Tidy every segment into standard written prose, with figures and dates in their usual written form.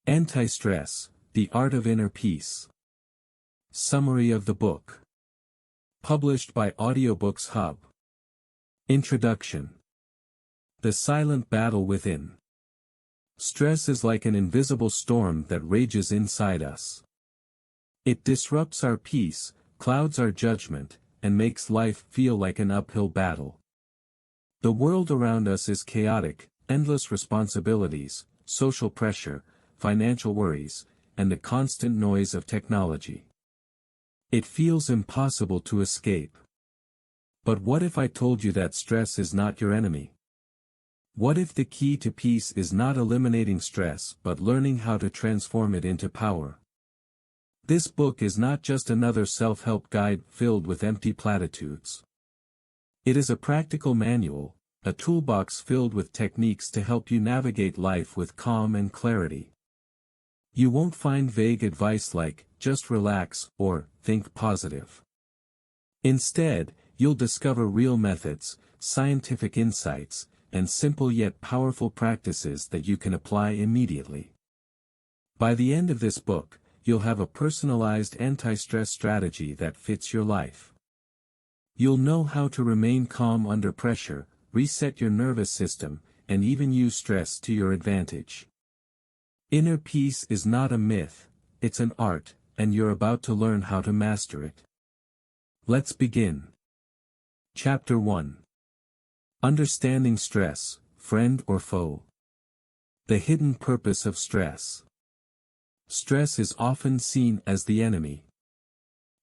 Anti-Stress, The Art of Inner Peace. Summary of the book. Published by Audiobooks HUB. Introduction. The silent battle within. Stress is like an invisible storm that rages inside us. It disrupts our peace, clouds our judgment, and makes life feel like an uphill battle. The world around us is chaotic, endless responsibilities, social pressure, financial worries, and the constant noise of technology. It feels impossible to escape. But what if I told you that stress is not your enemy? What if the key to peace is not eliminating stress but learning how to transform it into power? This book is not just another self-help guide filled with empty platitudes. It is a practical manual, a toolbox filled with techniques to help you navigate life with calm and clarity. You won't find vague advice like, just relax, or, think positive. Instead, you'll discover real methods, scientific insights, and simple yet powerful practices that you can apply immediately. By the end of this book, you'll have a personalized anti-stress strategy that fits your life. You'll know how to remain calm under pressure, reset your nervous system, and even use stress to your advantage. Inner peace is not a myth, it's an art, and you're about to learn how to master it. Let's begin. Chapter 1. Understanding Stress, Friend or Foe. The hidden purpose of stress. Stress is often seen as the enemy.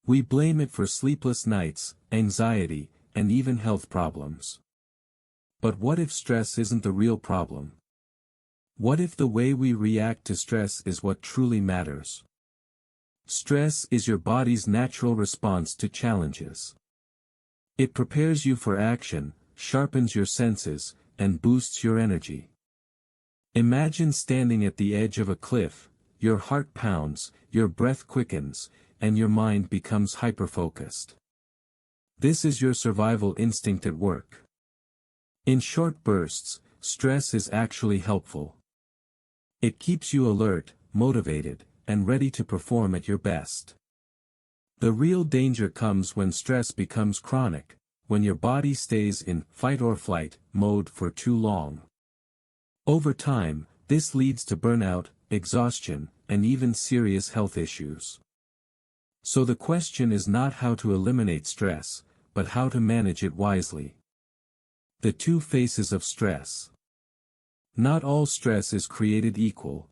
We blame it for sleepless nights, anxiety, and even health problems. But what if stress isn't the real problem? What if the way we react to stress is what truly matters? Stress is your body's natural response to challenges. It prepares you for action, sharpens your senses, and boosts your energy. Imagine standing at the edge of a cliff, your heart pounds, your breath quickens, and your mind becomes hyper-focused. This is your survival instinct at work. In short bursts, stress is actually helpful. It keeps you alert, motivated, and ready to perform at your best. The real danger comes when stress becomes chronic, when your body stays in fight or flight mode for too long. Over time, this leads to burnout, exhaustion, and even serious health issues. So the question is not how to eliminate stress, but how to manage it wisely. The two faces of stress. Not all stress is created equal.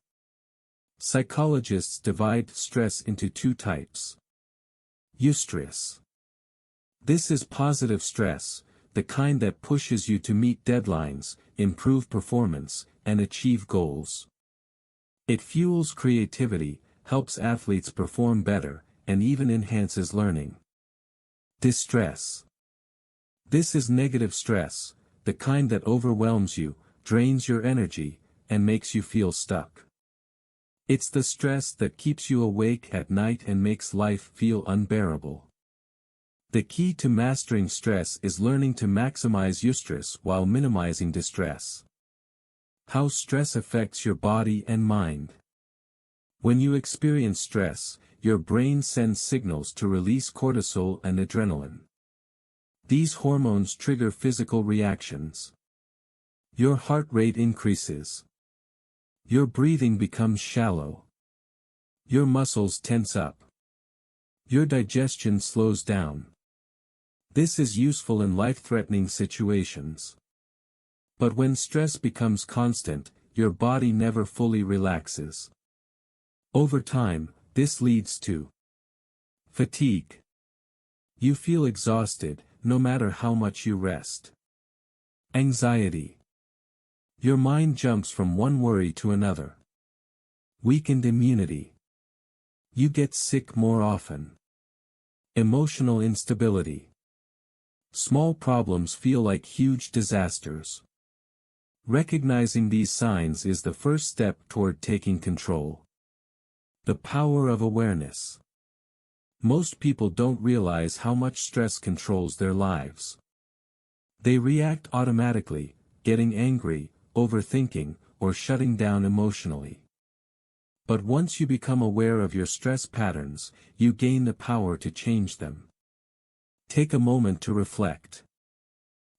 Psychologists divide stress into two types. Eustress. This is positive stress, the kind that pushes you to meet deadlines, improve performance, and achieve goals. It fuels creativity, helps athletes perform better, and even enhances learning. Distress. This is negative stress, the kind that overwhelms you, drains your energy, and makes you feel stuck. It's the stress that keeps you awake at night and makes life feel unbearable. The key to mastering stress is learning to maximize eustress while minimizing distress. How stress affects your body and mind. When you experience stress, your brain sends signals to release cortisol and adrenaline. These hormones trigger physical reactions. Your heart rate increases. Your breathing becomes shallow. Your muscles tense up. Your digestion slows down. This is useful in life-threatening situations. But when stress becomes constant, your body never fully relaxes. Over time, this leads to fatigue. You feel exhausted, no matter how much you rest. Anxiety. Your mind jumps from one worry to another. Weakened immunity. You get sick more often. Emotional instability. Small problems feel like huge disasters. Recognizing these signs is the first step toward taking control. The power of awareness. Most people don't realize how much stress controls their lives. They react automatically, getting angry, overthinking, or shutting down emotionally. But once you become aware of your stress patterns, you gain the power to change them. Take a moment to reflect.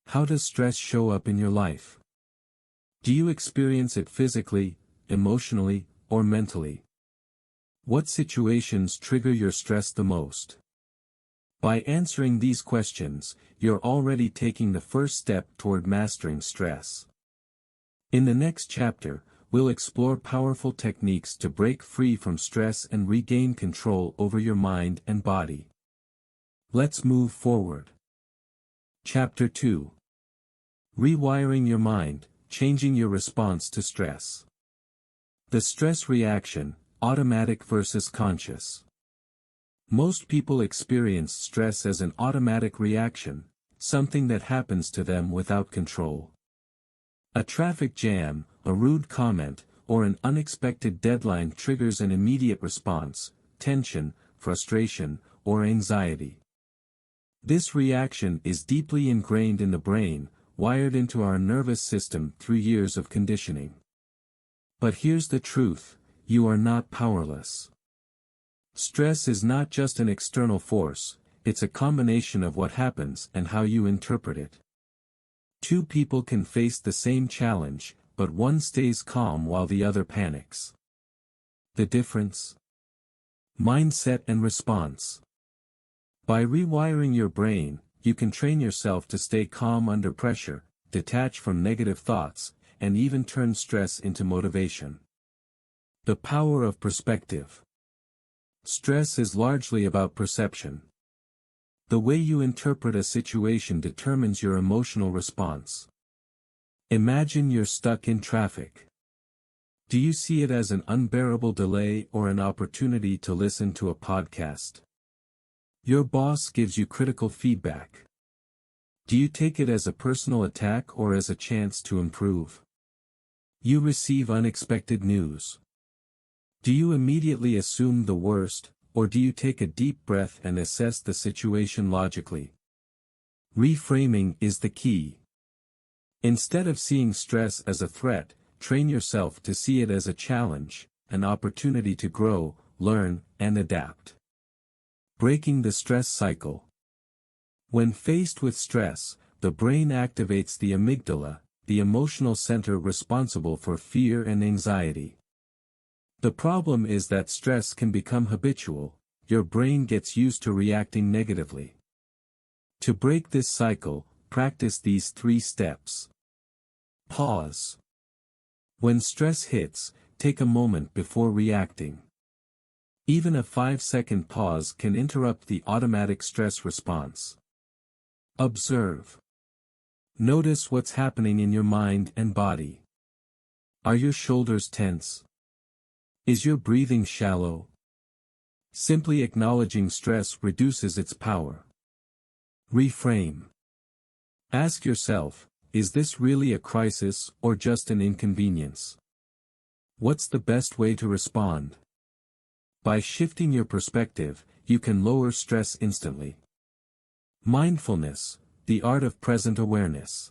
How does stress show up in your life? Do you experience it physically, emotionally, or mentally? What situations trigger your stress the most? By answering these questions, you're already taking the first step toward mastering stress. In the next chapter, we'll explore powerful techniques to break free from stress and regain control over your mind and body. Let's move forward. Chapter 2. Rewiring your mind, changing your response to stress. The stress reaction, automatic versus conscious. Most people experience stress as an automatic reaction, something that happens to them without control. A traffic jam, a rude comment, or an unexpected deadline triggers an immediate response, tension, frustration, or anxiety. This reaction is deeply ingrained in the brain, wired into our nervous system through years of conditioning. But here's the truth, you are not powerless. Stress is not just an external force, it's a combination of what happens and how you interpret it. Two people can face the same challenge, but one stays calm while the other panics. The difference? Mindset and response. By rewiring your brain, you can train yourself to stay calm under pressure, detach from negative thoughts, and even turn stress into motivation. The power of perspective. Stress is largely about perception. The way you interpret a situation determines your emotional response. Imagine you're stuck in traffic. Do you see it as an unbearable delay or an opportunity to listen to a podcast? Your boss gives you critical feedback. Do you take it as a personal attack or as a chance to improve? You receive unexpected news. Do you immediately assume the worst, or do you take a deep breath and assess the situation logically? Reframing is the key. Instead of seeing stress as a threat, train yourself to see it as a challenge, an opportunity to grow, learn, and adapt. Breaking the stress cycle. When faced with stress, the brain activates the amygdala, the emotional center responsible for fear and anxiety. The problem is that stress can become habitual, your brain gets used to reacting negatively. To break this cycle, practice these 3 steps. Pause. When stress hits, take a moment before reacting. Even a 5-second pause can interrupt the automatic stress response. Observe. Notice what's happening in your mind and body. Are your shoulders tense? Is your breathing shallow? Simply acknowledging stress reduces its power. Reframe. Ask yourself, is this really a crisis or just an inconvenience? What's the best way to respond? By shifting your perspective, you can lower stress instantly. Mindfulness, the art of present awareness.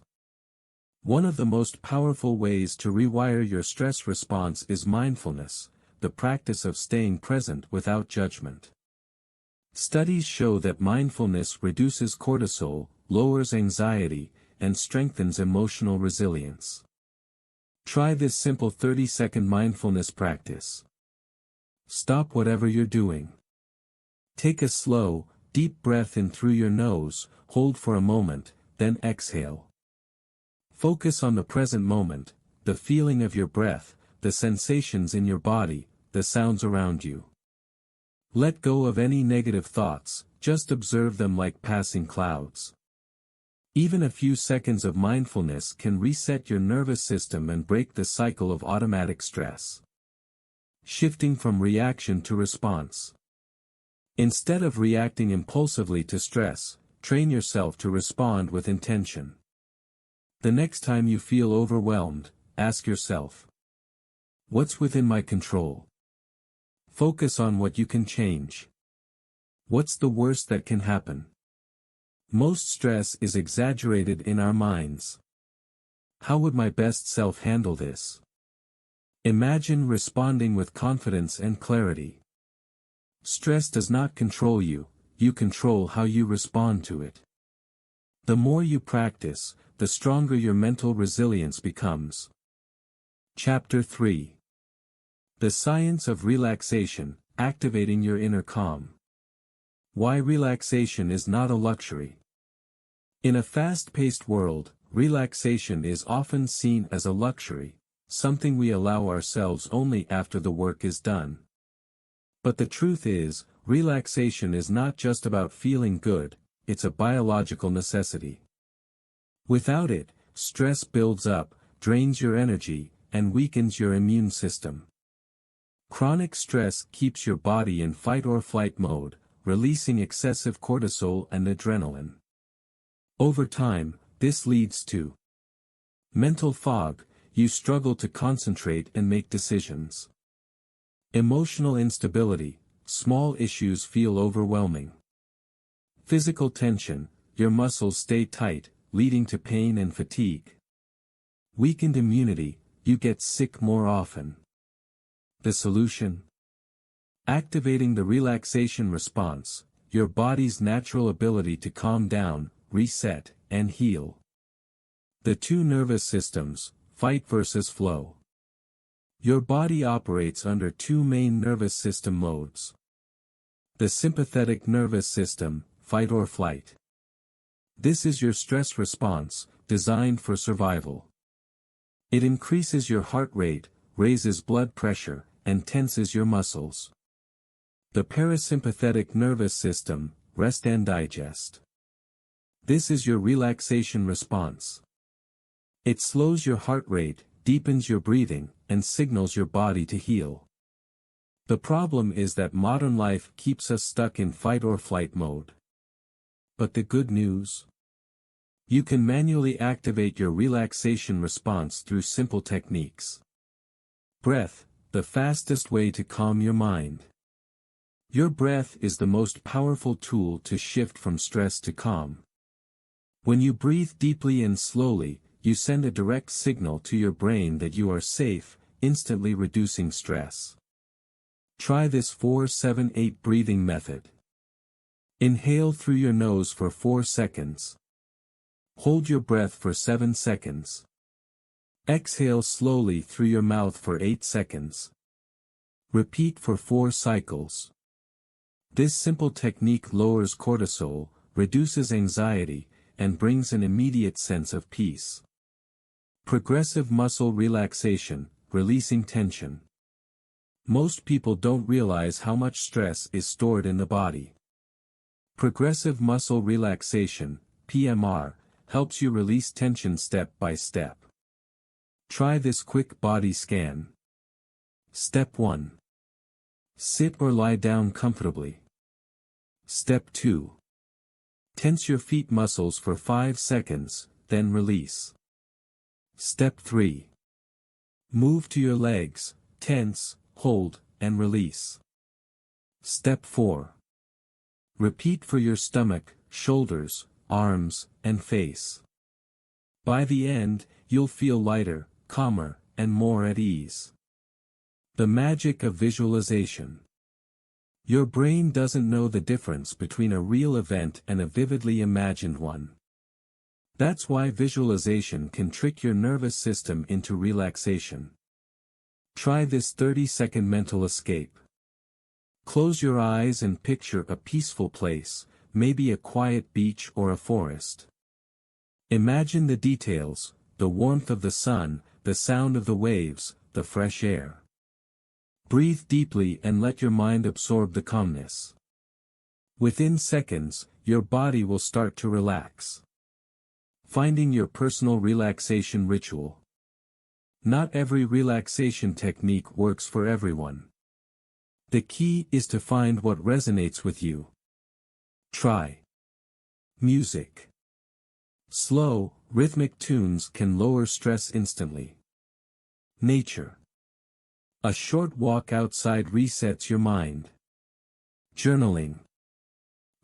One of the most powerful ways to rewire your stress response is mindfulness, the practice of staying present without judgment. Studies show that mindfulness reduces cortisol, lowers anxiety, and strengthens emotional resilience. Try this simple 30-second mindfulness practice. Stop whatever you're doing. Take a slow, deep breath in through your nose, hold for a moment, then exhale. Focus on the present moment, the feeling of your breath, the sensations in your body, the sounds around you. Let go of any negative thoughts, just observe them like passing clouds. Even a few seconds of mindfulness can reset your nervous system and break the cycle of automatic stress. Shifting from reaction to response. Instead of reacting impulsively to stress, train yourself to respond with intention. The next time you feel overwhelmed, ask yourself, what's within my control? Focus on what you can change. What's the worst that can happen? Most stress is exaggerated in our minds. How would my best self handle this? Imagine responding with confidence and clarity. Stress does not control you, you control how you respond to it. The more you practice, the stronger your mental resilience becomes. Chapter 3. The Science of Relaxation, Activating Your Inner Calm. Why relaxation is not a luxury. In a fast-paced world, relaxation is often seen as a luxury, something we allow ourselves only after the work is done. But the truth is, relaxation is not just about feeling good, it's a biological necessity. Without it, stress builds up, drains your energy, and weakens your immune system. Chronic stress keeps your body in fight-or-flight mode, releasing excessive cortisol and adrenaline. Over time, this leads to mental fog. You struggle to concentrate and make decisions. Emotional instability, small issues feel overwhelming. Physical tension, your muscles stay tight, leading to pain and fatigue. Weakened immunity, you get sick more often. The solution? Activating the relaxation response, your body's natural ability to calm down, reset, and heal. The two nervous systems, fight versus flow. Your body operates under two main nervous system modes. The sympathetic nervous system, fight or flight. This is your stress response, designed for survival. It increases your heart rate, raises blood pressure, and tenses your muscles. The parasympathetic nervous system, rest and digest. This is your relaxation response. It slows your heart rate, deepens your breathing, and signals your body to heal. The problem is that modern life keeps us stuck in fight-or-flight mode. But the good news? You can manually activate your relaxation response through simple techniques. Breath, the fastest way to calm your mind. Your breath is the most powerful tool to shift from stress to calm. When you breathe deeply and slowly, you send a direct signal to your brain that you are safe, instantly reducing stress. Try this 4-7-8 breathing method. Inhale through your nose for 4 seconds. Hold your breath for 7 seconds. Exhale slowly through your mouth for 8 seconds. Repeat for 4 cycles. This simple technique lowers cortisol, reduces anxiety, and brings an immediate sense of peace. Progressive muscle relaxation, releasing tension. Most people don't realize how much stress is stored in the body. Progressive muscle relaxation, PMR, helps you release tension step by step. Try this quick body scan. Step 1. Sit or lie down comfortably. Step 2. Tense your feet muscles for 5 seconds, then release. Step 3. Move to your legs, tense, hold, and release. Step 4. Repeat for your stomach, shoulders, arms, and face. By the end, you'll feel lighter, calmer, and more at ease. The magic of visualization. Your brain doesn't know the difference between a real event and a vividly imagined one. That's why visualization can trick your nervous system into relaxation. Try this 30-second mental escape. Close your eyes and picture a peaceful place, maybe a quiet beach or a forest. Imagine the details, the warmth of the sun, the sound of the waves, the fresh air. Breathe deeply and let your mind absorb the calmness. Within seconds, your body will start to relax. Finding your personal relaxation ritual. Not every relaxation technique works for everyone. The key is to find what resonates with you. Try music. Slow, rhythmic tunes can lower stress instantly. Nature. A short walk outside resets your mind. Journaling.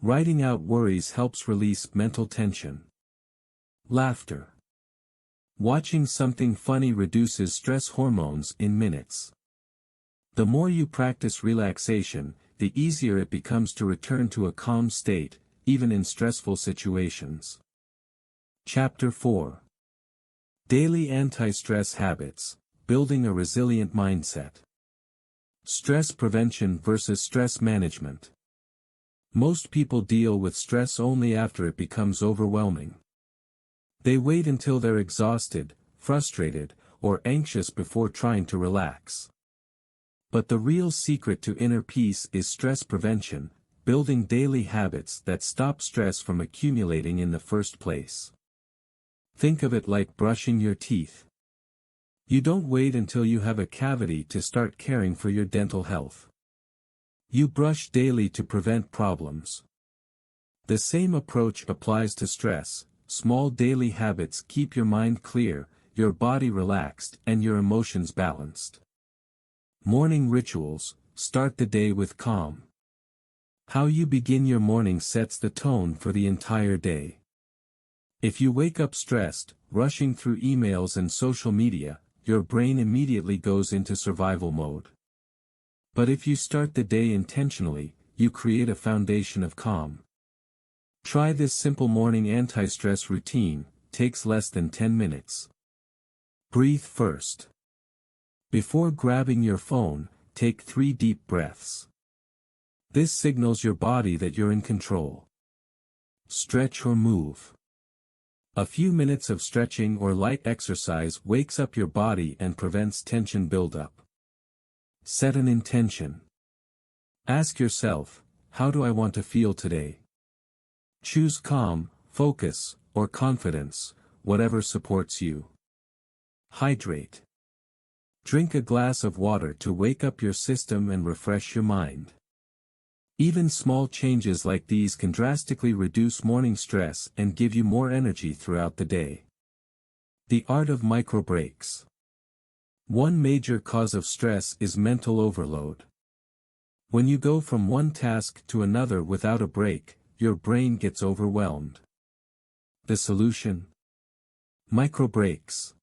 Writing out worries helps release mental tension. Laughter. Watching something funny reduces stress hormones in minutes. The more you practice relaxation, the easier it becomes to return to a calm state, even in stressful situations. Chapter 4. Daily Anti-Stress Habits, Building a Resilient Mindset. Stress prevention versus stress management. Most people deal with stress only after it becomes overwhelming. They wait until they're exhausted, frustrated, or anxious before trying to relax. But the real secret to inner peace is stress prevention, building daily habits that stop stress from accumulating in the first place. Think of it like brushing your teeth. You don't wait until you have a cavity to start caring for your dental health. You brush daily to prevent problems. The same approach applies to stress. Small daily habits keep your mind clear, your body relaxed, and your emotions balanced. Morning rituals, start the day with calm. How you begin your morning sets the tone for the entire day. If you wake up stressed, rushing through emails and social media, your brain immediately goes into survival mode. But if you start the day intentionally, you create a foundation of calm. Try this simple morning anti-stress routine, takes less than 10 minutes. Breathe first. Before grabbing your phone, take 3 deep breaths. This signals your body that you're in control. Stretch or move. A few minutes of stretching or light exercise wakes up your body and prevents tension buildup. Set an intention. Ask yourself, how do I want to feel today? Choose calm, focus, or confidence, whatever supports you. Hydrate. Drink a glass of water to wake up your system and refresh your mind. Even small changes like these can drastically reduce morning stress and give you more energy throughout the day. The art of micro breaks. One major cause of stress is mental overload. When you go from one task to another without a break, your brain gets overwhelmed. The solution? Micro breaks.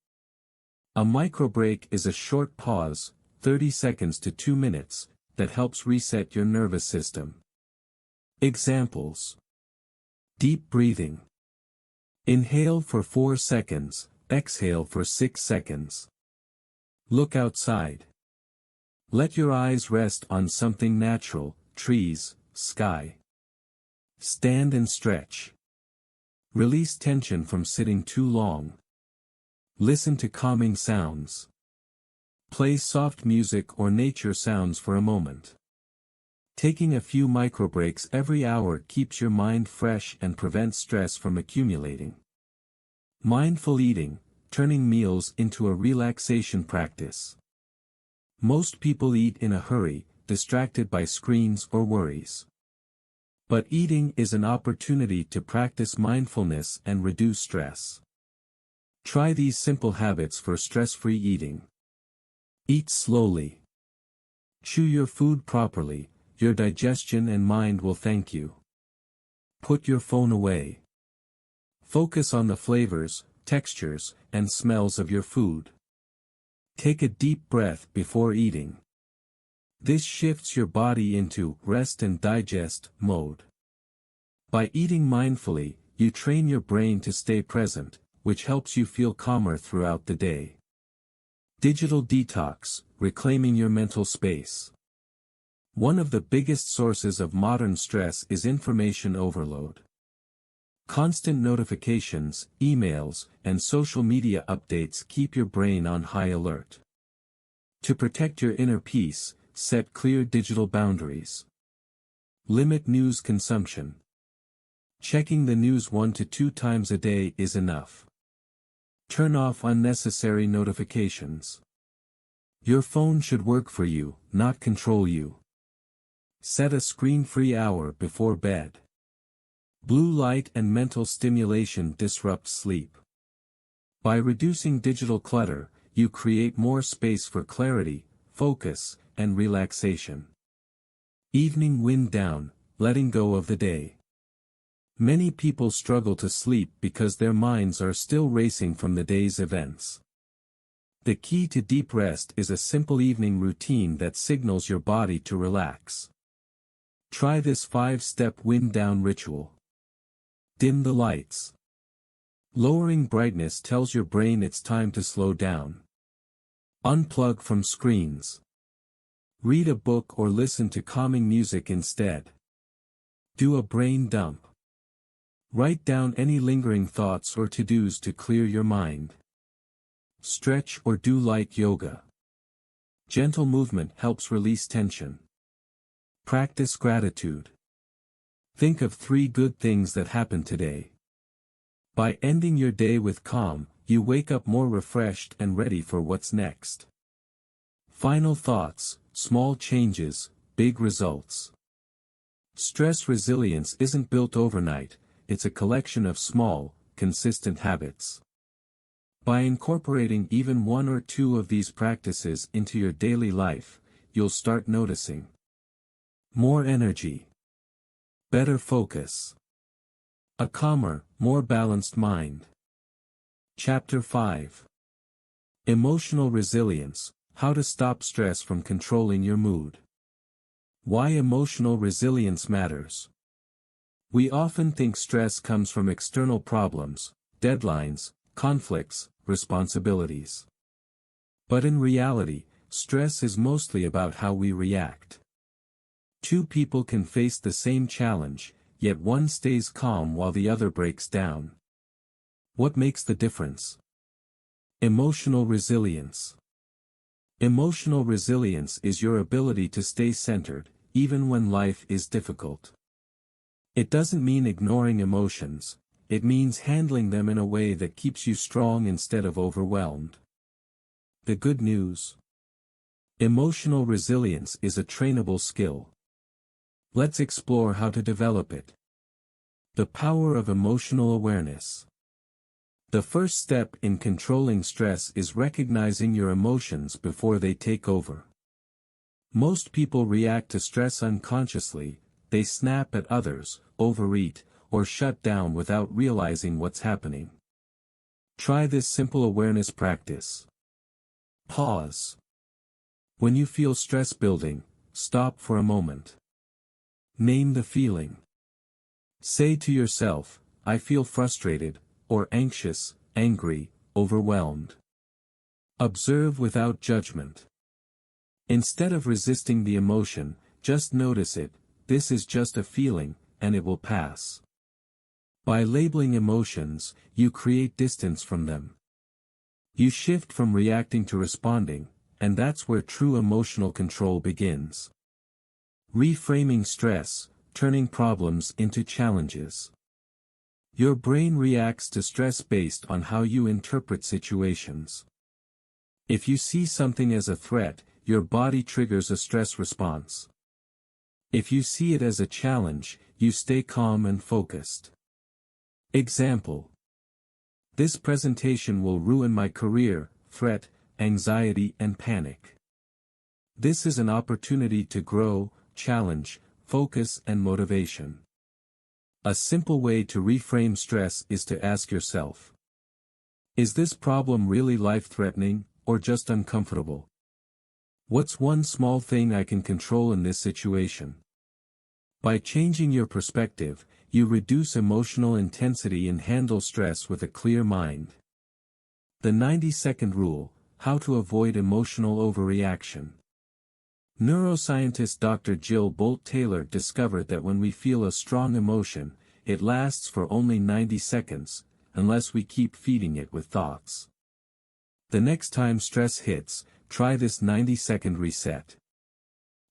A micro break is a short pause, 30 seconds to 2 minutes, that helps reset your nervous system. Examples. Deep breathing. Inhale for 4 seconds, exhale for 6 seconds. Look outside. Let your eyes rest on something natural, trees, sky. Stand and stretch. Release tension from sitting too long. Listen to calming sounds. Play soft music or nature sounds for a moment. Taking a few microbreaks every hour keeps your mind fresh and prevents stress from accumulating. Mindful eating, turning meals into a relaxation practice. Most people eat in a hurry, distracted by screens or worries. But eating is an opportunity to practice mindfulness and reduce stress. Try these simple habits for stress-free eating. Eat slowly. Chew your food properly, your digestion and mind will thank you. Put your phone away. Focus on the flavors, textures, and smells of your food. Take a deep breath before eating. This shifts your body into rest and digest mode. By eating mindfully, you train your brain to stay present, which helps you feel calmer throughout the day. Digital detox, reclaiming your mental space. One of the biggest sources of modern stress is information overload. Constant notifications, emails, and social media updates keep your brain on high alert. To protect your inner peace, set clear digital boundaries. Limit news consumption. Checking the news 1 to 2 times a day is enough. Turn off unnecessary notifications. Your phone should work for you, not control you. Set a screen-free hour before bed. Blue light and mental stimulation disrupt sleep. By reducing digital clutter, you create more space for clarity, focus, and relaxation. Evening wind down, letting go of the day. Many people struggle to sleep because their minds are still racing from the day's events. The key to deep rest is a simple evening routine that signals your body to relax. Try this 5-step wind-down ritual. Dim the lights. Lowering brightness tells your brain it's time to slow down. Unplug from screens. Read a book or listen to calming music instead. Do a brain dump. Write down any lingering thoughts or to-dos to clear your mind. Stretch or do light yoga. Gentle movement helps release tension. Practice gratitude. Think of 3 good things that happened today. By ending your day with calm, you wake up more refreshed and ready for what's next. Final thoughts, small changes, big results. Stress resilience isn't built overnight, it's a collection of small, consistent habits. By incorporating even 1 or 2 of these practices into your daily life, you'll start noticing more energy, better focus, a calmer, more balanced mind. Chapter 5. Emotional Resilience: How to Stop Stress from Controlling Your Mood. Why emotional resilience matters. We often think stress comes from external problems, deadlines, conflicts, responsibilities. But in reality, stress is mostly about how we react. 2 people can face the same challenge, yet one stays calm while the other breaks down. What makes the difference? Emotional resilience. Emotional resilience is your ability to stay centered, even when life is difficult. It doesn't mean ignoring emotions, it means handling them in a way that keeps you strong instead of overwhelmed. The good news: emotional resilience is a trainable skill. Let's explore how to develop it. The power of emotional awareness. The first step in controlling stress is recognizing your emotions before they take over. Most people react to stress unconsciously. They snap at others, overeat, or shut down without realizing what's happening. Try this simple awareness practice. Pause. When you feel stress building, stop for a moment. Name the feeling. Say to yourself, "I feel frustrated," or anxious, angry, overwhelmed. Observe without judgment. Instead of resisting the emotion, just notice it. This is just a feeling, and it will pass. By labeling emotions, you create distance from them. You shift from reacting to responding, and that's where true emotional control begins. Reframing stress, turning problems into challenges. Your brain reacts to stress based on how you interpret situations. If you see something as a threat, your body triggers a stress response. If you see it as a challenge, you stay calm and focused. Example: this presentation will ruin my career. Threat, anxiety and panic. This is an opportunity to grow. Challenge, focus and motivation. A simple way to reframe stress is to ask yourself: is this problem really life-threatening, or just uncomfortable? What's one small thing I can control in this situation? By changing your perspective, you reduce emotional intensity and handle stress with a clear mind. The 90-second rule: how to avoid emotional overreaction. Neuroscientist Dr. Jill Bolt Taylor discovered that when we feel a strong emotion, it lasts for only 90 seconds, unless we keep feeding it with thoughts. The next time stress hits, try this 90-second reset.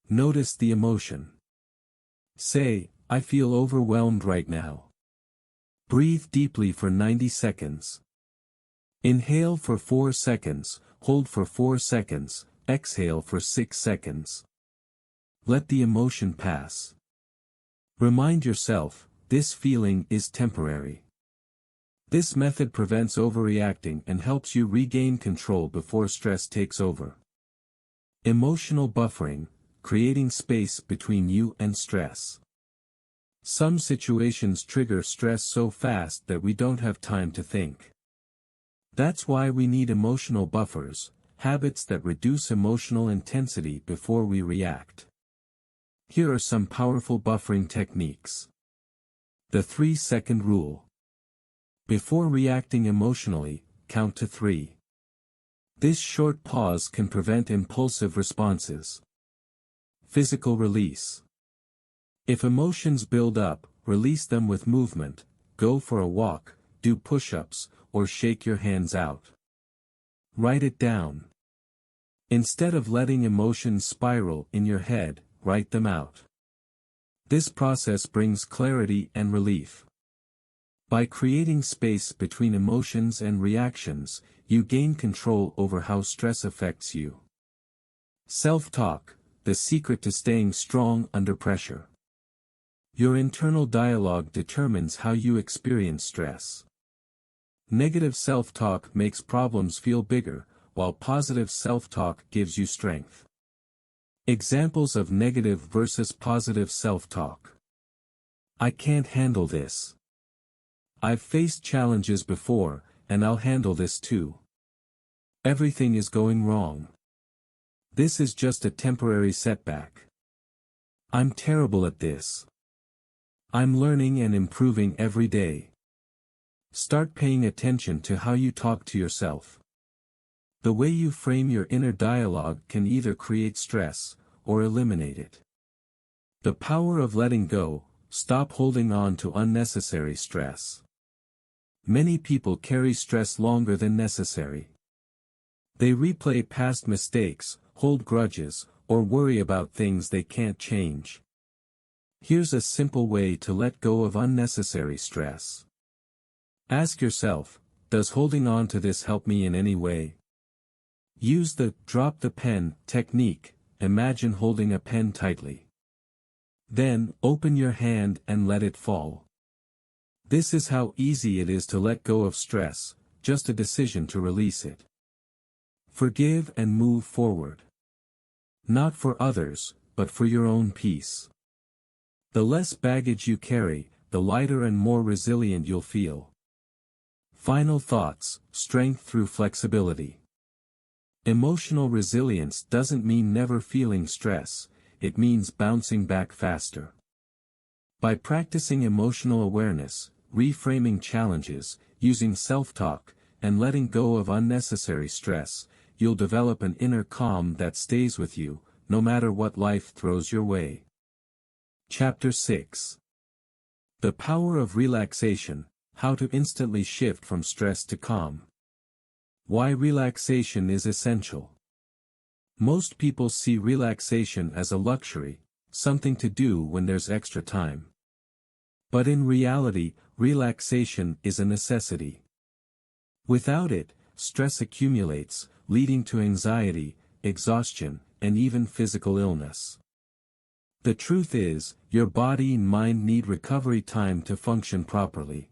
Notice the emotion. Say, "I feel overwhelmed right now." Breathe deeply for 90 seconds. Inhale for 4 seconds, hold for 4 seconds, exhale for 6 seconds. Let the emotion pass. Remind yourself, this feeling is temporary. This method prevents overreacting and helps you regain control before stress takes over. Emotional buffering, creating space between you and stress. Some situations trigger stress so fast that we don't have time to think. That's why we need emotional buffers, habits that reduce emotional intensity before we react. Here are some powerful buffering techniques. The 3-second rule. Before reacting emotionally, count to 3. This short pause can prevent impulsive responses. Physical release. If emotions build up, release them with movement. Go for a walk, do push-ups, or shake your hands out. Write it down. Instead of letting emotions spiral in your head, write them out. This process brings clarity and relief. By creating space between emotions and reactions, you gain control over how stress affects you. Self-talk, the secret to staying strong under pressure. Your internal dialogue determines how you experience stress. Negative self-talk makes problems feel bigger, while positive self-talk gives you strength. Examples of negative versus positive self-talk. I can't handle this. I've faced challenges before, and I'll handle this too. Everything is going wrong. This is just a temporary setback. I'm terrible at this. I'm learning and improving every day. Start paying attention to how you talk to yourself. The way you frame your inner dialogue can either create stress, or eliminate it. The power of letting go. Stop holding on to unnecessary stress. Many people carry stress longer than necessary. They replay past mistakes, hold grudges, or worry about things they can't change. Here's a simple way to let go of unnecessary stress. Ask yourself, does holding on to this help me in any way? Use the drop the pen technique. Imagine holding a pen tightly. Then, open your hand and let it fall. This is how easy it is to let go of stress, just a decision to release it. Forgive and move forward. Not for others, but for your own peace. The less baggage you carry, the lighter and more resilient you'll feel. Final thoughts, strength through flexibility. Emotional resilience doesn't mean never feeling stress, it means bouncing back faster. By practicing emotional awareness, reframing challenges, using self-talk, and letting go of unnecessary stress, you'll develop an inner calm that stays with you, no matter what life throws your way. Chapter 6. The Power of Relaxation, How to Instantly Shift from Stress to Calm. Why relaxation is essential. Most people see relaxation as a luxury, something to do when there's extra time. But in reality, relaxation is a necessity. Without it, stress accumulates, leading to anxiety, exhaustion, and even physical illness. The truth is, your body and mind need recovery time to function properly.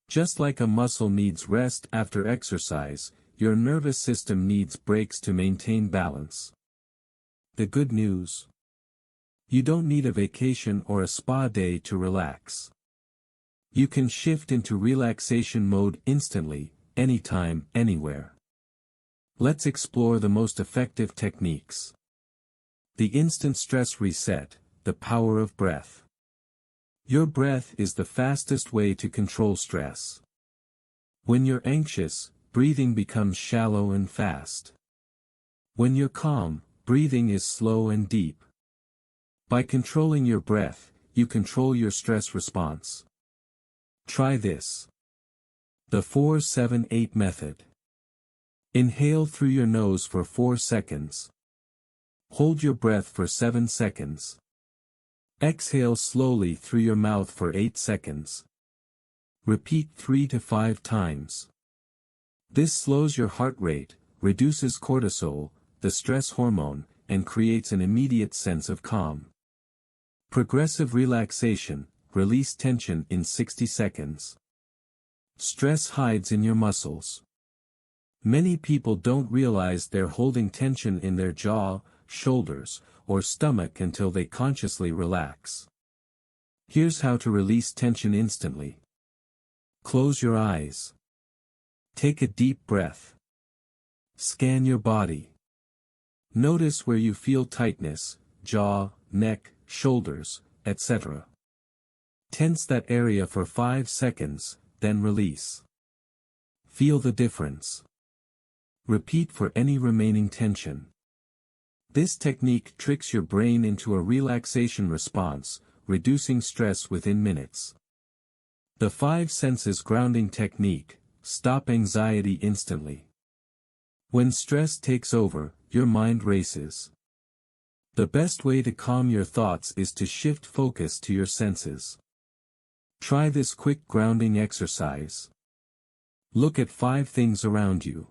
Just like a muscle needs rest after exercise, your nervous system needs breaks to maintain balance. The good news? You don't need a vacation or a spa day to relax. You can shift into relaxation mode instantly, anytime, anywhere. Let's explore the most effective techniques. The instant stress reset, the power of breath. Your breath is the fastest way to control stress. When you're anxious, breathing becomes shallow and fast. When you're calm, breathing is slow and deep. By controlling your breath, you control your stress response. Try this. The 4-7-8 method. Inhale through your nose for 4 seconds. Hold your breath for 7 seconds. Exhale slowly through your mouth for 8 seconds. Repeat 3 to 5 times. This slows your heart rate, reduces cortisol, the stress hormone, and creates an immediate sense of calm. Progressive relaxation, release tension in 60 seconds. Stress hides in your muscles. Many people don't realize they're holding tension in their jaw, shoulders, or stomach until they consciously relax. Here's how to release tension instantly. Close your eyes. Take a deep breath. Scan your body. Notice where you feel tightness, jaw, neck, shoulders, etc. Tense that area for 5 seconds, then release. Feel the difference. Repeat for any remaining tension. This technique tricks your brain into a relaxation response, reducing stress within minutes. The 5 senses grounding technique: stop anxiety instantly. When stress takes over, your mind races. The best way to calm your thoughts is to shift focus to your senses. Try this quick grounding exercise. Look at 5 things around you.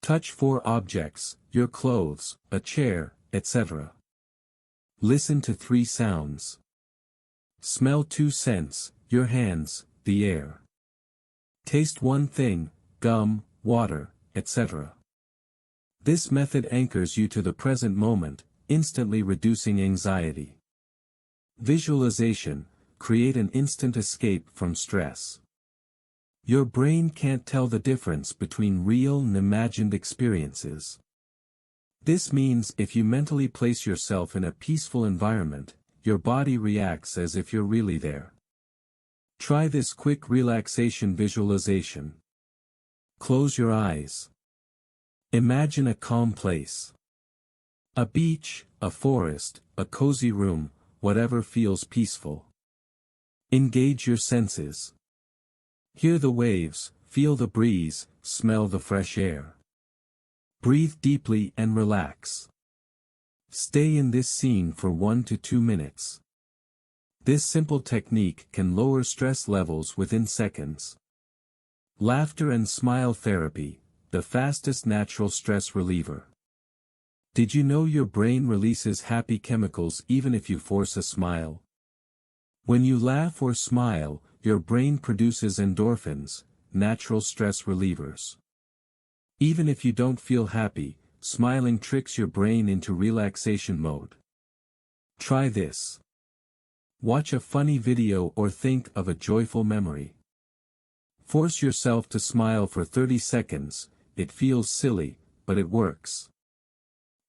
Touch 4 objects, your clothes, a chair, etc. Listen to 3 sounds. Smell 2 scents, your hands, the air. Taste 1 thing, gum, water, etc. This method anchors you to the present moment, instantly reducing anxiety. Visualization: create an instant escape from stress. Your brain can't tell the difference between real and imagined experiences. This means if you mentally place yourself in a peaceful environment, your body reacts as if you're really there. Try this quick relaxation visualization. Close your eyes. Imagine a calm place. A beach, a forest, a cozy room, whatever feels peaceful. Engage your senses. Hear the waves, feel the breeze, smell the fresh air. Breathe deeply and relax. Stay in this scene for 1 to 2 minutes. This simple technique can lower stress levels within seconds. Laughter and smile therapy: the fastest natural stress reliever. Did you know your brain releases happy chemicals even if you force a smile? When you laugh or smile, your brain produces endorphins, natural stress relievers. Even if you don't feel happy, smiling tricks your brain into relaxation mode. Try this. Watch a funny video or think of a joyful memory. Force yourself to smile for 30 seconds, it feels silly, but it works.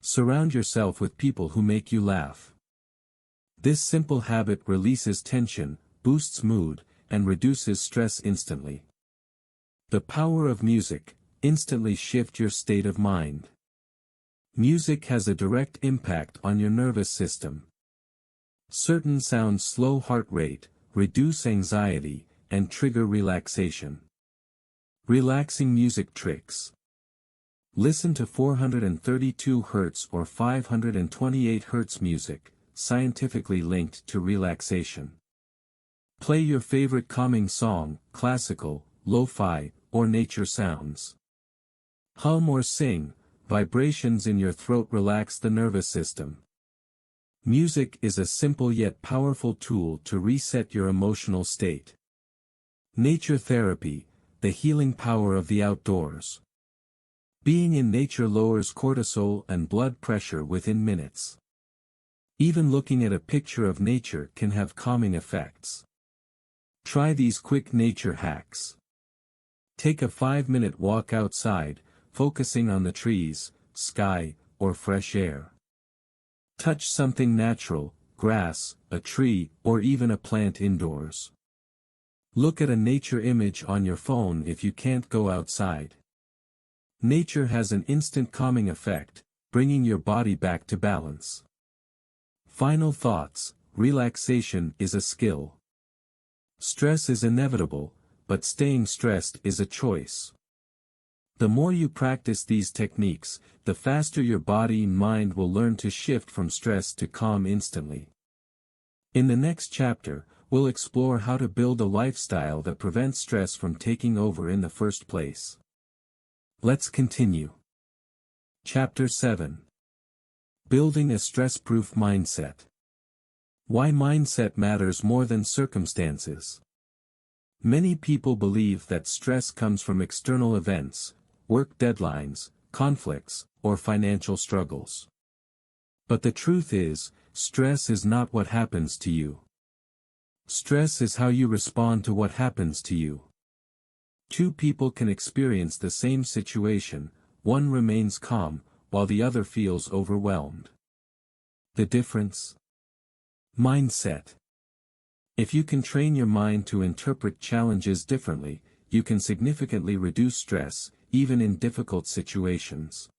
Surround yourself with people who make you laugh. This simple habit releases tension, boosts mood, and reduces stress instantly. The power of music: instantly shift your state of mind. Music has a direct impact on your nervous system. Certain sounds slow heart rate, reduce anxiety, and trigger relaxation. Relaxing music tricks. Listen to 432 Hz or 528 Hz music, scientifically linked to relaxation. Play your favorite calming song, classical, lo-fi, or nature sounds. Hum or sing. Vibrations in your throat relax the nervous system. Music is a simple yet powerful tool to reset your emotional state. Nature therapy: the healing power of the outdoors. Being in nature lowers cortisol and blood pressure within minutes. Even looking at a picture of nature can have calming effects. Try these quick nature hacks. Take a 5-minute walk outside, focusing on the trees, sky, or fresh air. Touch something natural, grass, a tree, or even a plant indoors. Look at a nature image on your phone if you can't go outside. Nature has an instant calming effect, bringing your body back to balance. Final thoughts: relaxation is a skill. Stress is inevitable, but staying stressed is a choice. The more you practice these techniques, the faster your body and mind will learn to shift from stress to calm instantly. In the next chapter, we'll explore how to build a lifestyle that prevents stress from taking over in the first place. Let's continue. Chapter 7. Building a stress-proof mindset. Why mindset matters more than circumstances. Many people believe that stress comes from external events, work deadlines, conflicts, or financial struggles. But the truth is, stress is not what happens to you. Stress is how you respond to what happens to you. Two people can experience the same situation, one remains calm, while the other feels overwhelmed. The difference? Mindset. If you can train your mind to interpret challenges differently, you can significantly reduce stress, even in difficult situations.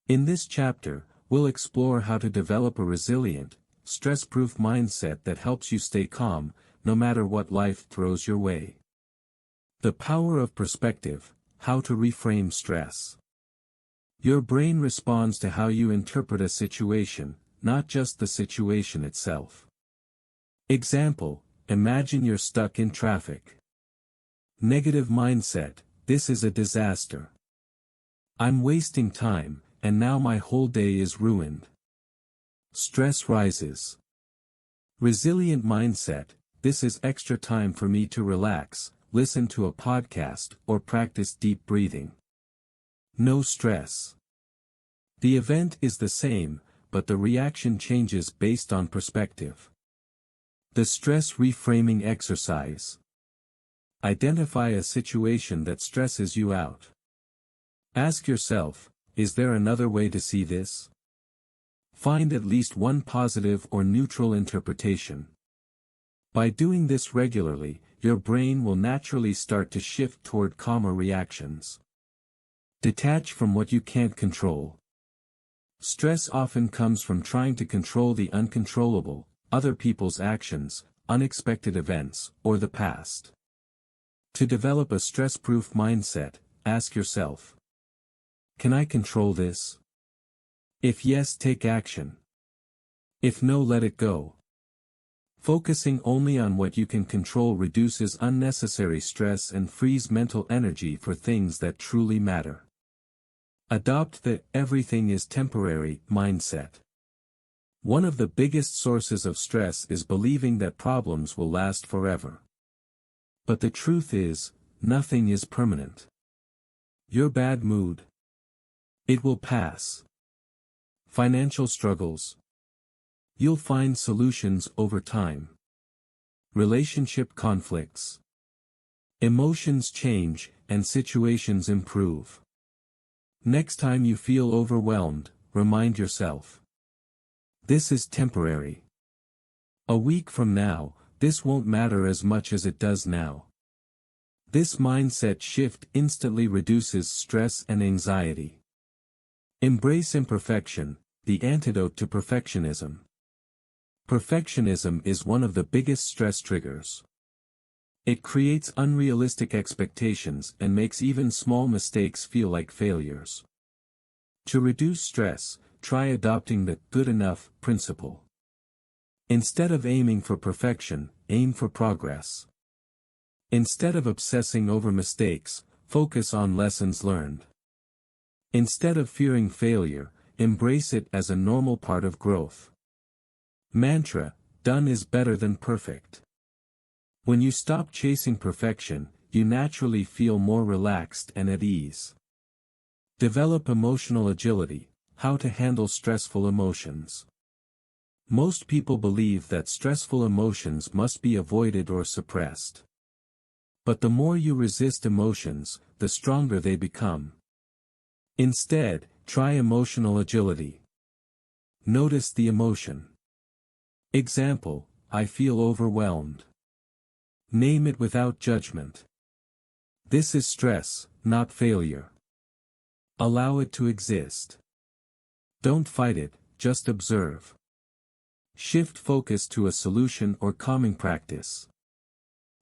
In this chapter, we'll explore how to develop a resilient, stress-proof mindset that helps you stay calm, no matter what life throws your way. The power of perspective, how to reframe stress. Your brain responds to how you interpret a situation, not just the situation itself. Example, imagine you're stuck in traffic. Negative mindset, this is a disaster. I'm wasting time, and now my whole day is ruined. Stress rises. Resilient mindset, this is extra time for me to relax, listen to a podcast, or practice deep breathing. No stress. The event is the same, but the reaction changes based on perspective. The stress reframing exercise. Identify a situation that stresses you out. Ask yourself, is there another way to see this? Find at least one positive or neutral interpretation. By doing this regularly, your brain will naturally start to shift toward calmer reactions. Detach from what you can't control. Stress often comes from trying to control the uncontrollable, other people's actions, unexpected events, or the past. To develop a stress-proof mindset, ask yourself, can I control this? If yes, take action. If no, let it go. Focusing only on what you can control reduces unnecessary stress and frees mental energy for things that truly matter. Adopt the "everything is temporary" mindset. One of the biggest sources of stress is believing that problems will last forever. But the truth is, nothing is permanent. Your bad mood, it will pass. Financial struggles, you'll find solutions over time. Relationship conflicts, emotions change, and situations improve. Next time you feel overwhelmed, remind yourself, this is temporary. A week from now, this won't matter as much as it does now. This mindset shift instantly reduces stress and anxiety. Embrace imperfection, the antidote to perfectionism. Perfectionism is one of the biggest stress triggers. It creates unrealistic expectations and makes even small mistakes feel like failures. To reduce stress, try adopting the "good enough" principle. Instead of aiming for perfection, aim for progress. Instead of obsessing over mistakes, focus on lessons learned. Instead of fearing failure, embrace it as a normal part of growth. Mantra, done is better than perfect. When you stop chasing perfection, you naturally feel more relaxed and at ease. Develop emotional agility, how to handle stressful emotions. Most people believe that stressful emotions must be avoided or suppressed. But the more you resist emotions, the stronger they become. Instead, try emotional agility. Notice the emotion. Example, I feel overwhelmed. Name it without judgment. This is stress, not failure. Allow it to exist. Don't fight it, just observe. Shift focus to a solution or calming practice.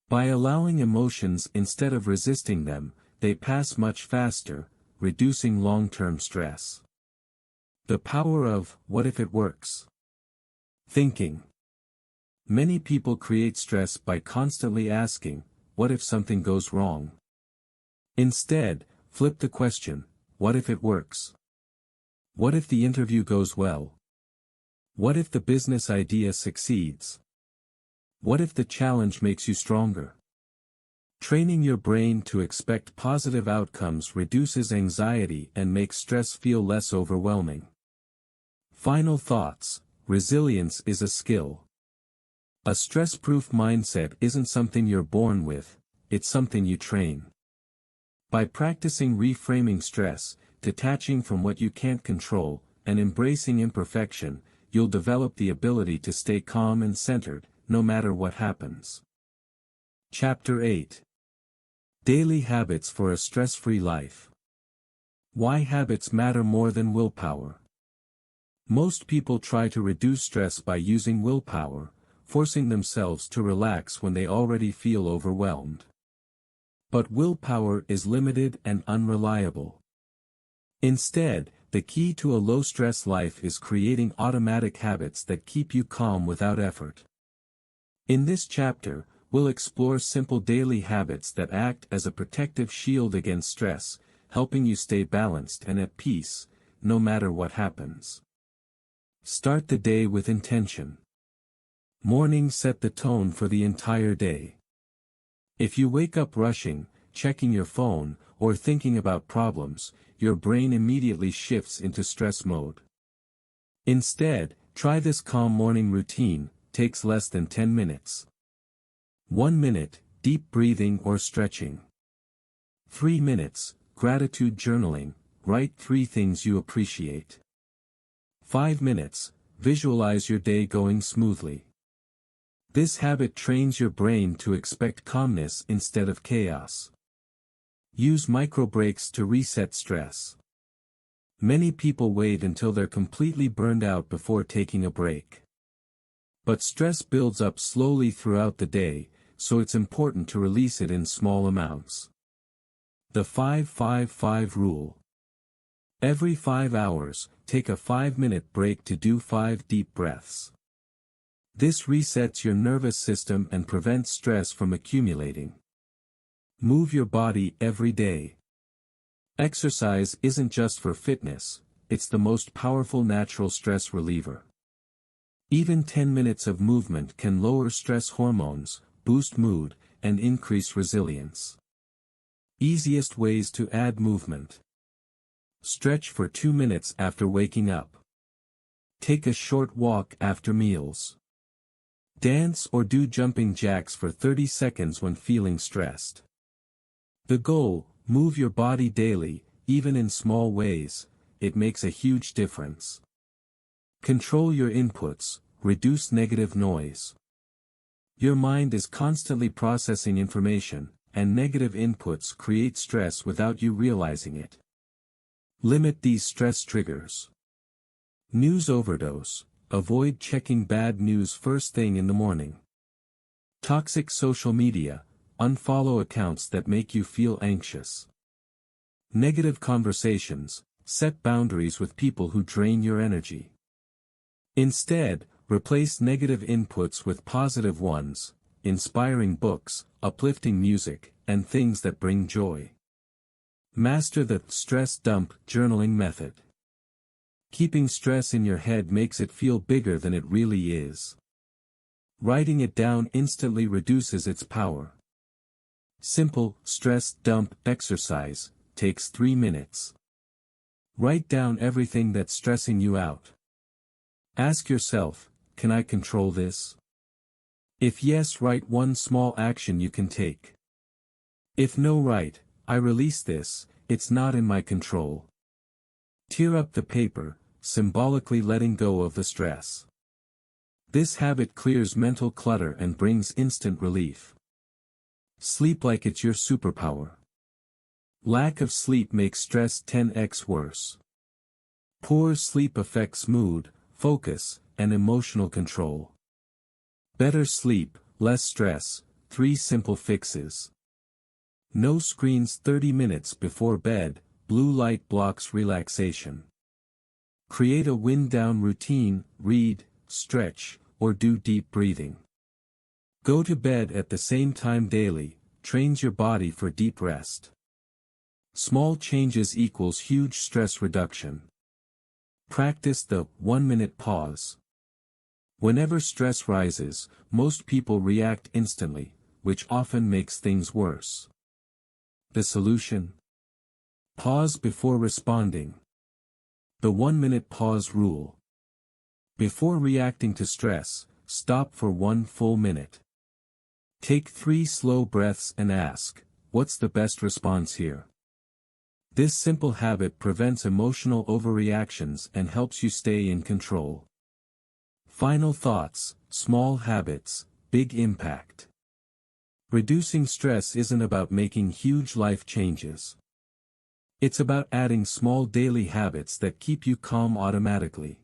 By allowing emotions instead of resisting them, they pass much faster, reducing long-term stress. The power of "what if it works?" thinking. Many people create stress by constantly asking, what if something goes wrong? Instead, flip the question, what if it works? What if the interview goes well? What if the business idea succeeds? What if the challenge makes you stronger? Training your brain to expect positive outcomes reduces anxiety and makes stress feel less overwhelming. Final thoughts, resilience is a skill. A stress-proof mindset isn't something you're born with, it's something you train. By practicing reframing stress, detaching from what you can't control, and embracing imperfection, you'll develop the ability to stay calm and centered, no matter what happens. Chapter 8. Daily Habits for a Stress-Free Life. Why habits matter more than willpower. Most people try to reduce stress by using willpower, forcing themselves to relax when they already feel overwhelmed. But willpower is limited and unreliable. Instead, the key to a low-stress life is creating automatic habits that keep you calm without effort. In this chapter, we'll explore simple daily habits that act as a protective shield against stress, helping you stay balanced and at peace, no matter what happens. Start the day with intention. Mornings set the tone for the entire day. If you wake up rushing, checking your phone, or thinking about problems, your brain immediately shifts into stress mode. Instead, try this calm morning routine, takes less than 10 minutes. 1 minute, deep breathing or stretching. 3 minutes, gratitude journaling, write 3 things you appreciate. 5 minutes, visualize your day going smoothly. This habit trains your brain to expect calmness instead of chaos. Use micro breaks to reset stress. Many people wait until they're completely burned out before taking a break. But stress builds up slowly throughout the day, so it's important to release it in small amounts. The 5-5-5 rule. Every 5 hours, take a 5-minute break to do 5 deep breaths. This resets your nervous system and prevents stress from accumulating. Move your body every day. Exercise isn't just for fitness, it's the most powerful natural stress reliever. Even 10 minutes of movement can lower stress hormones, boost mood, and increase resilience. Easiest ways to add movement. Stretch for 2 minutes after waking up. Take a short walk after meals. Dance or do jumping jacks for 30 seconds when feeling stressed. The goal: move your body daily, even in small ways, it makes a huge difference. Control your inputs, reduce negative noise. Your mind is constantly processing information, and negative inputs create stress without you realizing it. Limit these stress triggers. News overdose. Avoid checking bad news first thing in the morning. Toxic social media. Unfollow accounts that make you feel anxious. Negative conversations. Set boundaries with people who drain your energy. Instead, replace negative inputs with positive ones, inspiring books, uplifting music, and things that bring joy. Master the stress dump journaling method. Keeping stress in your head makes it feel bigger than it really is. Writing it down instantly reduces its power. Simple stress dump exercise, takes 3 minutes. Write down everything that's stressing you out. Ask yourself, can I control this? If yes, write one small action you can take. If no, write, I release this, it's not in my control. Tear up the paper, symbolically letting go of the stress. This habit clears mental clutter and brings instant relief. Sleep like it's your superpower. Lack of sleep makes stress 10x worse. Poor sleep affects mood, focus, and emotional control. Better sleep, less stress, 3 simple fixes. No screens 30 minutes before bed, blue light blocks relaxation. Create a wind-down routine, read, stretch, or do deep breathing. Go to bed at the same time daily, trains your body for deep rest. Small changes equals huge stress reduction. Practice the 1-minute pause. Whenever stress rises, most people react instantly, which often makes things worse. The solution? Pause before responding. The 1-minute pause rule. Before reacting to stress, stop for 1 full minute. Take 3 slow breaths and ask, what's the best response here? This simple habit prevents emotional overreactions and helps you stay in control. Final thoughts, small habits, big impact. Reducing stress isn't about making huge life changes. It's about adding small daily habits that keep you calm automatically.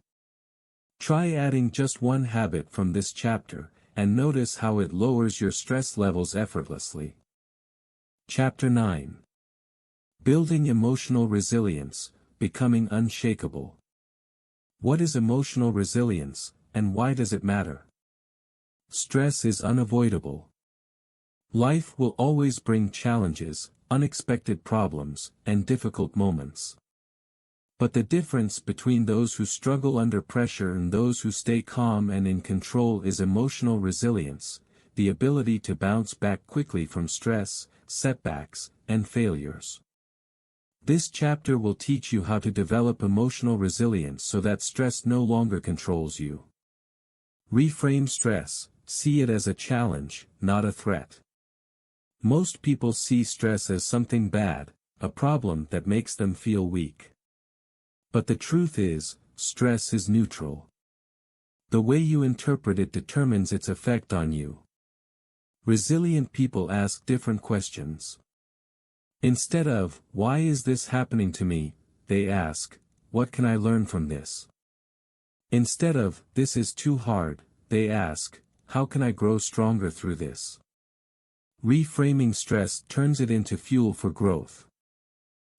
Try adding just one habit from this chapter, and notice how it lowers your stress levels effortlessly. Chapter 9. Building Emotional Resilience, Becoming Unshakable. What is emotional resilience, and why does it matter? Stress is unavoidable. Life will always bring challenges, unexpected problems, and difficult moments. But the difference between those who struggle under pressure and those who stay calm and in control is emotional resilience, the ability to bounce back quickly from stress, setbacks, and failures. This chapter will teach you how to develop emotional resilience so that stress no longer controls you. Reframe stress, see it as a challenge, not a threat. Most people see stress as something bad, a problem that makes them feel weak. But the truth is, stress is neutral. The way you interpret it determines its effect on you. Resilient people ask different questions. Instead of, why is this happening to me, they ask, what can I learn from this? Instead of, this is too hard, they ask, how can I grow stronger through this? Reframing stress turns it into fuel for growth.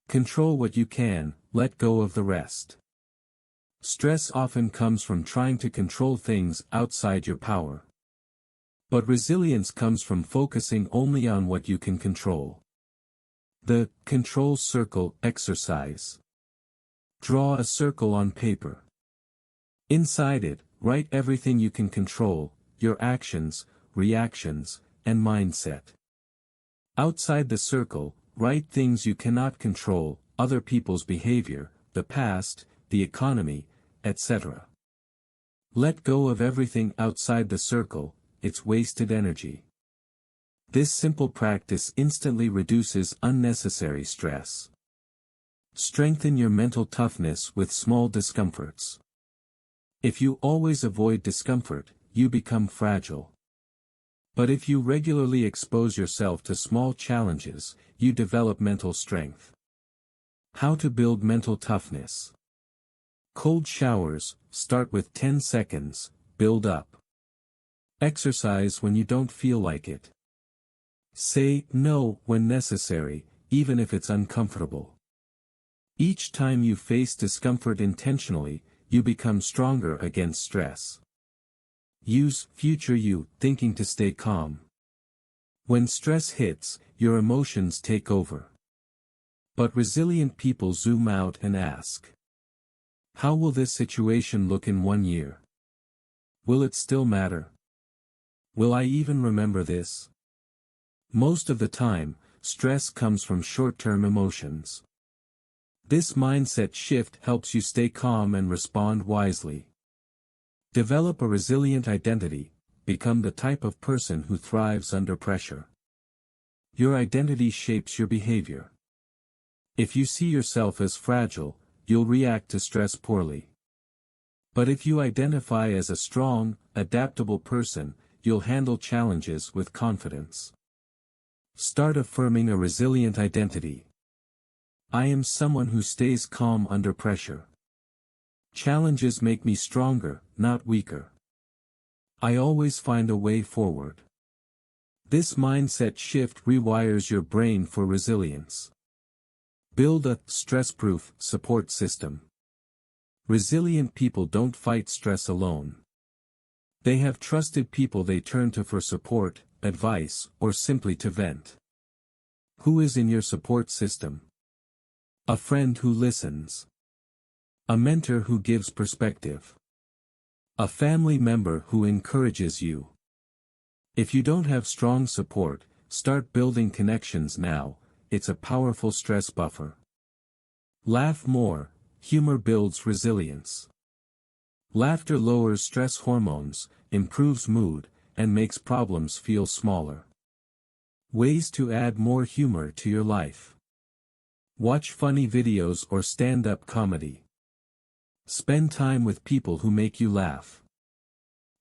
Control what you can, let go of the rest. Stress often comes from trying to control things outside your power. But resilience comes from focusing only on what you can control. The control circle exercise. Draw a circle on paper. Inside it, write everything you can control, your actions, reactions, and mindset. Outside the circle, write things you cannot control, other people's behavior, the past, the economy, etc. Let go of everything outside the circle, it's wasted energy. This simple practice instantly reduces unnecessary stress. Strengthen your mental toughness with small discomforts. If you always avoid discomfort, you become fragile. But if you regularly expose yourself to small challenges, you develop mental strength. How to build mental toughness. Cold showers, start with 10 seconds, build up. Exercise when you don't feel like it. Say no when necessary, even if it's uncomfortable. Each time you face discomfort intentionally, you become stronger against stress. Use future you thinking to stay calm. When stress hits, your emotions take over. But resilient people zoom out and ask, how will this situation look in 1 year? Will it still matter? Will I even remember this? Most of the time, stress comes from short-term emotions. This mindset shift helps you stay calm and respond wisely. Develop a resilient identity, become the type of person who thrives under pressure. Your identity shapes your behavior. If you see yourself as fragile, you'll react to stress poorly. But if you identify as a strong, adaptable person, you'll handle challenges with confidence. Start affirming a resilient identity. I am someone who stays calm under pressure. Challenges make me stronger, not weaker. I always find a way forward. This mindset shift rewires your brain for resilience. Build a stress-proof support system. Resilient people don't fight stress alone. They have trusted people they turn to for support, advice, or simply to vent. Who is in your support system? A friend who listens. A mentor who gives perspective. A family member who encourages you. If you don't have strong support, start building connections now, it's a powerful stress buffer. Laugh more, humor builds resilience. Laughter lowers stress hormones, improves mood, and makes problems feel smaller. Ways to add more humor to your life. Watch funny videos or stand-up comedy. Spend time with people who make you laugh.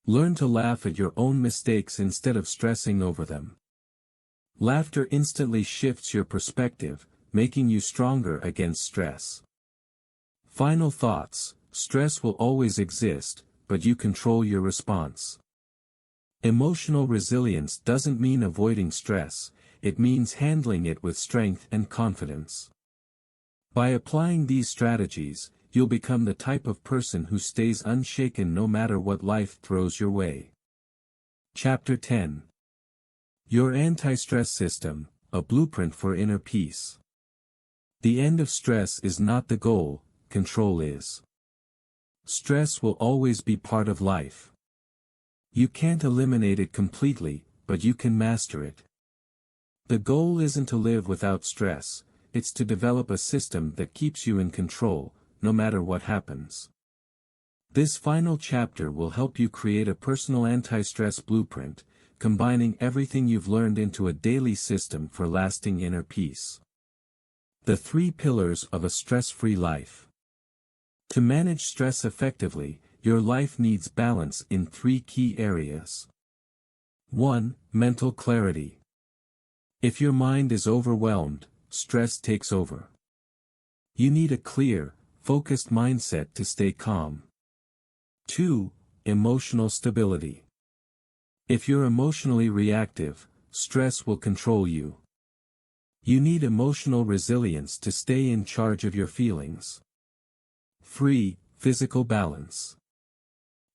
Learn to laugh at your own mistakes instead of stressing over them. Laughter instantly shifts your perspective, making you stronger against stress. Final thoughts: stress will always exist, but you control your response. Emotional resilience doesn't mean avoiding stress, it means handling it with strength and confidence. By applying these strategies, you'll become the type of person who stays unshaken no matter what life throws your way. Chapter 10. Your Anti-Stress System, a Blueprint for Inner Peace. The end of stress is not the goal, control is. Stress will always be part of life. You can't eliminate it completely, but you can master it. The goal isn't to live without stress, it's to develop a system that keeps you in control, no matter what happens. This final chapter will help you create a personal anti-stress blueprint, combining everything you've learned into a daily system for lasting inner peace. The 3 pillars of a stress-free life. To manage stress effectively, your life needs balance in 3 key areas. 1. Mental clarity. If your mind is overwhelmed, stress takes over. You need a clear, focused mindset to stay calm. 2. Emotional stability. If you're emotionally reactive, stress will control you. You need emotional resilience to stay in charge of your feelings. 3. Physical balance.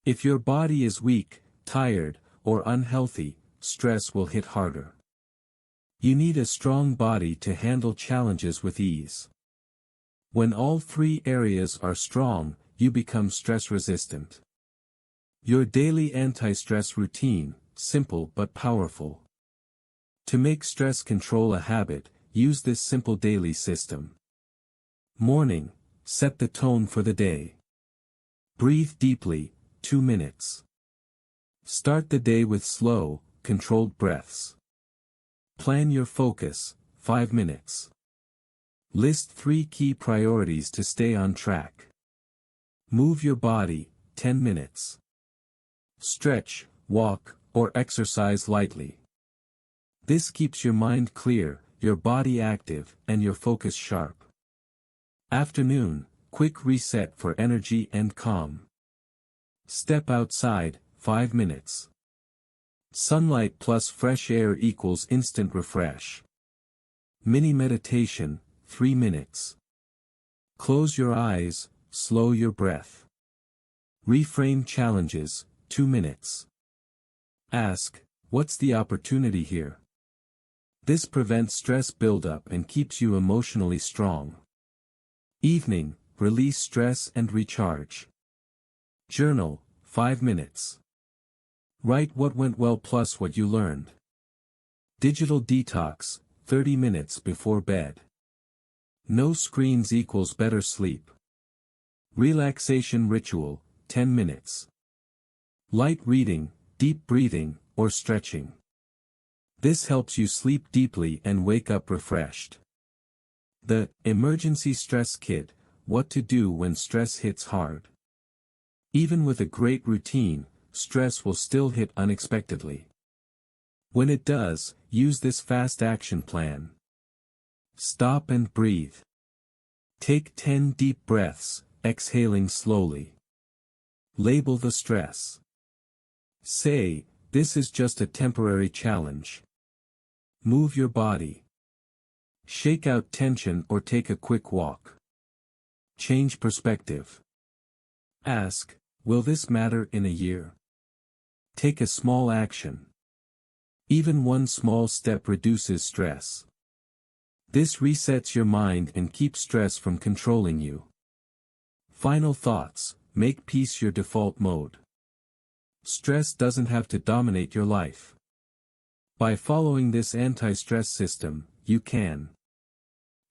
If your body is weak, tired, or unhealthy, stress will hit harder. You need a strong body to handle challenges with ease. When all 3 areas are strong, you become stress-resistant. Your daily anti-stress routine, simple but powerful. To make stress control a habit, use this simple daily system. Morning, set the tone for the day. Breathe deeply, 2 minutes. Start the day with slow, controlled breaths. Plan your focus, 5 minutes. List 3 key priorities to stay on track. Move your body, 10 minutes. Stretch, walk, or exercise lightly. This keeps your mind clear, your body active, and your focus sharp. Afternoon, quick reset for energy and calm. Step outside, 5 minutes. Sunlight plus fresh air equals instant refresh. Mini meditation, 3 minutes. Close your eyes, slow your breath. Reframe challenges, 2 minutes. Ask, what's the opportunity here? This prevents stress buildup and keeps you emotionally strong. Evening, release stress and recharge. Journal, 5 minutes. Write what went well plus what you learned. Digital detox, 30 minutes before bed. No screens equals better sleep. Relaxation ritual, 10 minutes. Light reading, deep breathing, or stretching. This helps you sleep deeply and wake up refreshed. The Emergency Stress Kit, what to do when stress hits hard. Even with a great routine, stress will still hit unexpectedly. When it does, use this fast action plan. Stop and breathe. Take 10 deep breaths, exhaling slowly. Label the stress. Say, this is just a temporary challenge. Move your body. Shake out tension or take a quick walk. Change perspective. Ask, will this matter in a year? Take a small action. Even one small step reduces stress. This resets your mind and keeps stress from controlling you. Final thoughts, make peace your default mode. Stress doesn't have to dominate your life. By following this anti-stress system, you can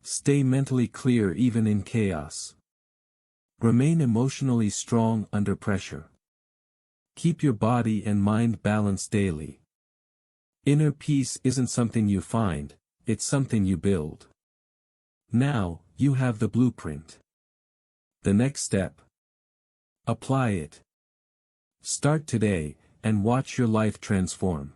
stay mentally clear even in chaos. Remain emotionally strong under pressure. Keep your body and mind balanced daily. Inner peace isn't something you find, it's something you build. Now, you have the blueprint. The next step. Apply it. Start today, and watch your life transform.